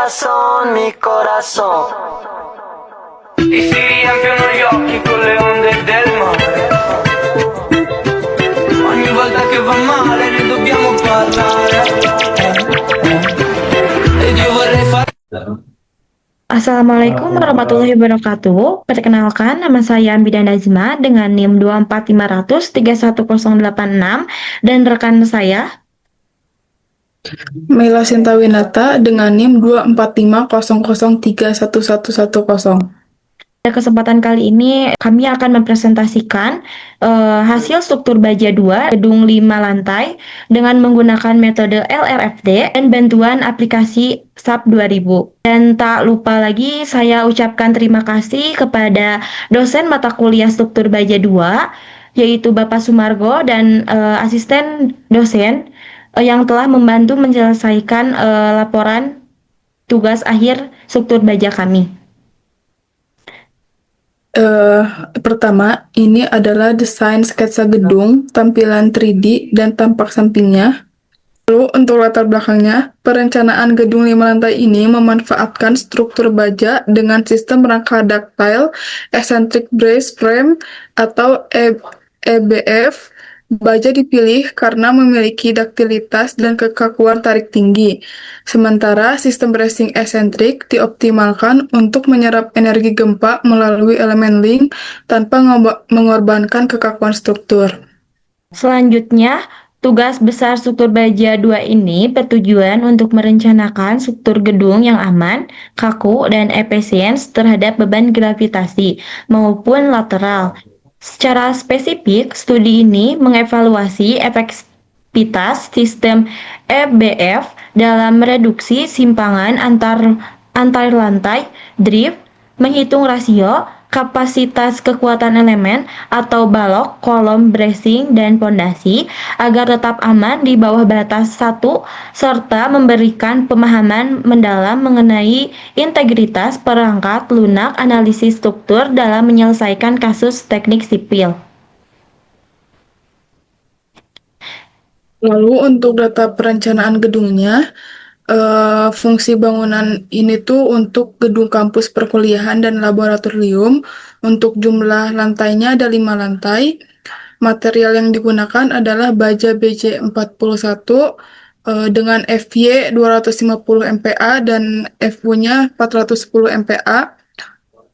mi corazón. E si riempiono gli occhi con le onde del mare. Ogni volta che va male ne dobbiamo parlare. Ed io vorrei fare. Assalamualaikum warahmatullahi wabarakatuh. Perkenalkan, nama saya Bidan Nazma dengan NIM 24500 31086 dan rekan saya. Mela Sintawinata dengan NIM 24500311110. Pada kesempatan kali ini kami akan mempresentasikan hasil struktur baja 2 gedung 5 lantai dengan menggunakan metode LRFD dan bantuan aplikasi SAP 2000. Dan tak lupa lagi saya ucapkan terima kasih kepada dosen mata kuliah struktur baja 2 yaitu Bapak Sumargo dan asisten dosen yang telah membantu menyelesaikan laporan tugas akhir struktur baja kami. Pertama, ini adalah desain sketsa gedung, tampilan 3D, dan tampak sampingnya. Lalu, untuk latar belakangnya, perencanaan gedung 5 lantai ini memanfaatkan struktur baja dengan sistem rangka ductile, eccentric brace frame, atau EBF. Baja dipilih karena memiliki duktilitas dan kekakuan tarik tinggi, sementara sistem bracing eksentrik dioptimalkan untuk menyerap energi gempa melalui elemen link tanpa mengorbankan kekakuan struktur. Selanjutnya, tugas besar struktur baja 2 ini bertujuan untuk merencanakan struktur gedung yang aman, kaku, dan efisien terhadap beban gravitasi maupun lateral. Secara spesifik, studi ini mengevaluasi efektivitas sistem EBF dalam mereduksi simpangan antar lantai, drift, menghitung rasio, kapasitas kekuatan elemen atau balok, kolom, bracing, dan pondasi agar tetap aman di bawah batas 1 serta memberikan pemahaman mendalam mengenai integritas perangkat lunak analisis struktur dalam menyelesaikan kasus teknik sipil. Lalu untuk data perencanaan gedungnya, fungsi bangunan ini tuh untuk gedung kampus perkuliahan dan laboratorium. Untuk jumlah lantainya ada 5 lantai. Material yang digunakan adalah baja BJ41 dengan FY 250 MPa dan FU-nya 410 MPa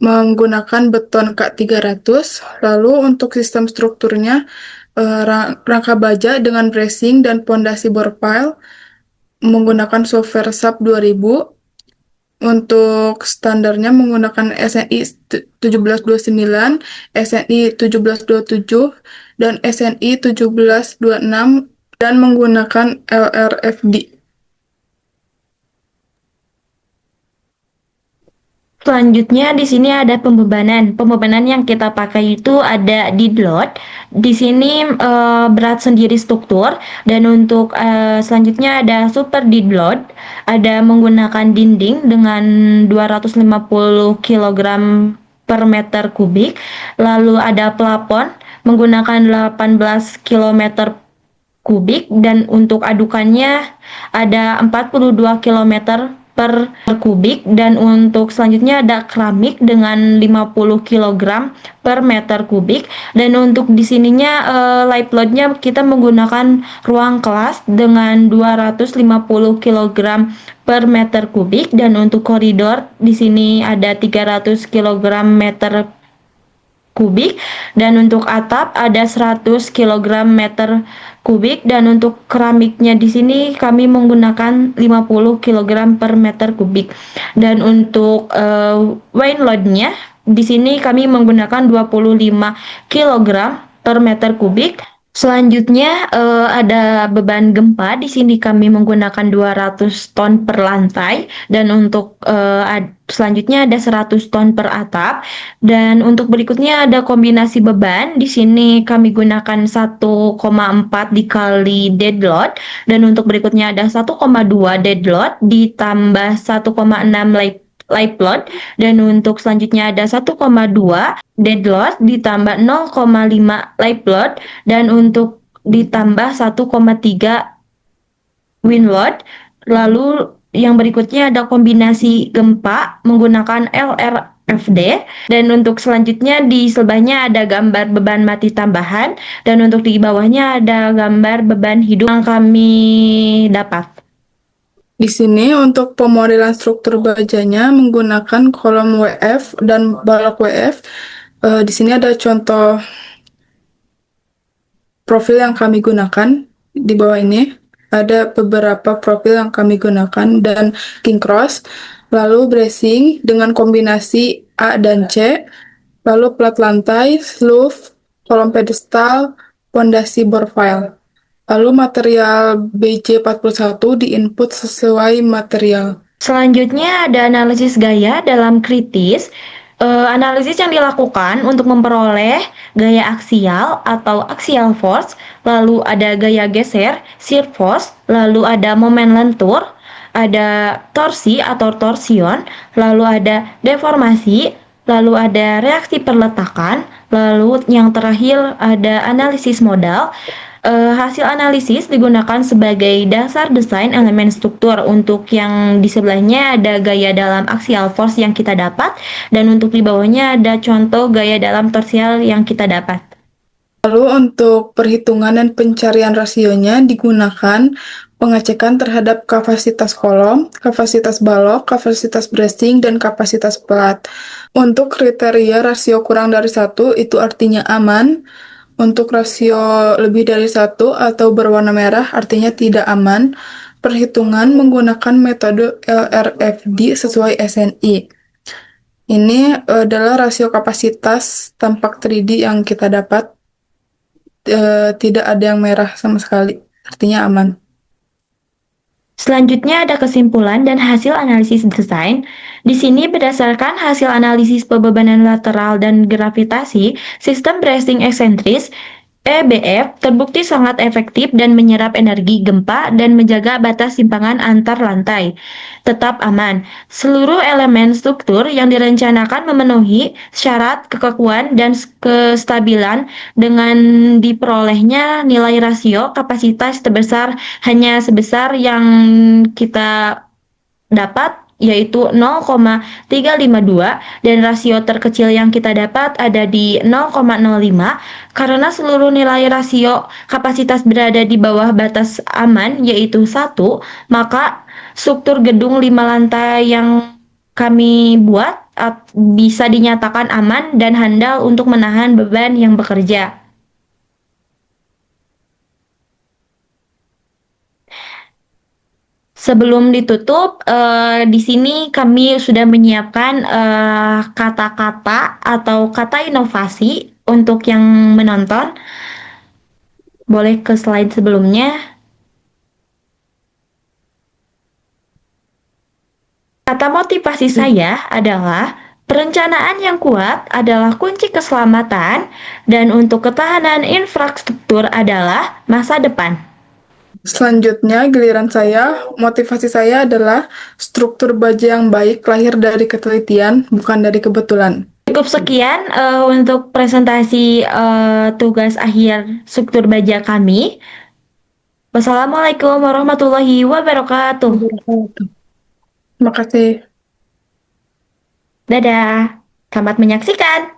menggunakan beton K300. Lalu untuk sistem strukturnya rangka baja dengan bracing dan pondasi bore pile menggunakan software SAP 2000. Untuk standarnya menggunakan SNI 1729, SNI 1727, dan SNI 1726 dan menggunakan LRFD. Selanjutnya di sini ada pembebanan. Pembebanan yang kita pakai itu ada dead load. Di sini berat sendiri struktur dan untuk selanjutnya ada super dead load. Ada menggunakan dinding dengan 250 kg per meter kubik. Lalu ada plafon menggunakan 18 km kubik dan untuk adukannya ada 42 km per kubik dan untuk selanjutnya ada keramik dengan 50 kg per meter kubik dan untuk di sininya live loadnya kita menggunakan ruang kelas dengan 250 kg per meter kubik dan untuk koridor di sini ada 300 kg meter kubik dan untuk atap ada 100 kg meter kubik dan untuk keramiknya di sini kami menggunakan 50 kg per meter kubik dan untuk weight loadnya di sini kami menggunakan 25 kg per meter kubik. Selanjutnya ada beban gempa di sini kami menggunakan 200 ton per lantai dan untuk selanjutnya ada 100 ton per atap dan untuk berikutnya ada kombinasi beban di sini kami gunakan 1,4 dikali dead load dan untuk berikutnya ada 1,2 dead load ditambah 1,6 live load dan untuk selanjutnya ada 1,2 dead load ditambah 0,5 live load dan untuk ditambah 1,3 wind load. Lalu yang berikutnya ada kombinasi gempa menggunakan LRFD, dan untuk selanjutnya di sebelahnya ada gambar beban mati tambahan, dan untuk di bawahnya ada gambar beban hidup yang kami dapat. Di sini untuk pemodelan struktur bajanya menggunakan kolom WF dan balok WF. Di sini ada contoh profil yang kami gunakan. Di bawah ini ada beberapa profil yang kami gunakan dan king cross, lalu bracing dengan kombinasi A dan C, lalu plat lantai, sleeve, kolom pedestal, pondasi bore file. Lalu material BJ41 diinput sesuai material. Selanjutnya ada analisis gaya dalam kritis. Analisis yang dilakukan untuk memperoleh gaya aksial atau axial force, lalu ada gaya geser, shear force, lalu ada momen lentur, ada torsi atau torsion, lalu ada deformasi, lalu ada reaksi perletakan, lalu yang terakhir ada analisis modal. Hasil analisis digunakan sebagai dasar desain elemen struktur. Untuk yang di sebelahnya ada gaya dalam axial force yang kita dapat, dan untuk di bawahnya ada contoh gaya dalam torsial yang kita dapat. Lalu untuk perhitungan dan pencarian rasionya digunakan pengecekan terhadap kapasitas kolom, kapasitas balok, kapasitas bracing, dan kapasitas plat. Untuk kriteria rasio kurang dari 1 itu artinya aman. Untuk rasio lebih dari 1 atau berwarna merah artinya tidak aman. Perhitungan menggunakan metode LRFD sesuai SNI. Ini adalah rasio kapasitas tampak 3D yang kita dapat. Tidak ada yang merah sama sekali, artinya aman. Selanjutnya ada kesimpulan dan hasil analisis desain. Di sini berdasarkan hasil analisis pembebanan lateral dan gravitasi, sistem bracing eksentris EBF terbukti sangat efektif dan menyerap energi gempa dan menjaga batas simpangan antar lantai. Tetap aman. Seluruh elemen struktur yang direncanakan memenuhi syarat kekakuan dan kestabilan dengan diperolehnya nilai rasio kapasitas terbesar hanya sebesar yang kita dapat, yaitu 0,352, dan rasio terkecil yang kita dapat ada di 0,05. Karena seluruh nilai rasio kapasitas berada di bawah batas aman yaitu 1, maka struktur gedung 5 lantai yang kami buat bisa dinyatakan aman dan handal untuk menahan beban yang bekerja. Sebelum ditutup, di sini kami sudah menyiapkan kata-kata atau kata inovasi untuk yang menonton. Boleh ke slide sebelumnya. Kata motivasi saya adalah perencanaan yang kuat adalah kunci keselamatan, dan untuk ketahanan infrastruktur adalah masa depan. Selanjutnya, giliran saya, motivasi saya adalah struktur baja yang baik lahir dari ketelitian, bukan dari kebetulan. Cukup sekian untuk presentasi tugas akhir struktur baja kami. Wassalamualaikum warahmatullahi wabarakatuh. Terima kasih. Dadah. Selamat menyaksikan.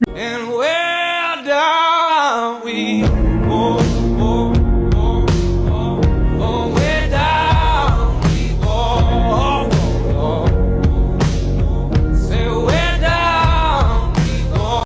And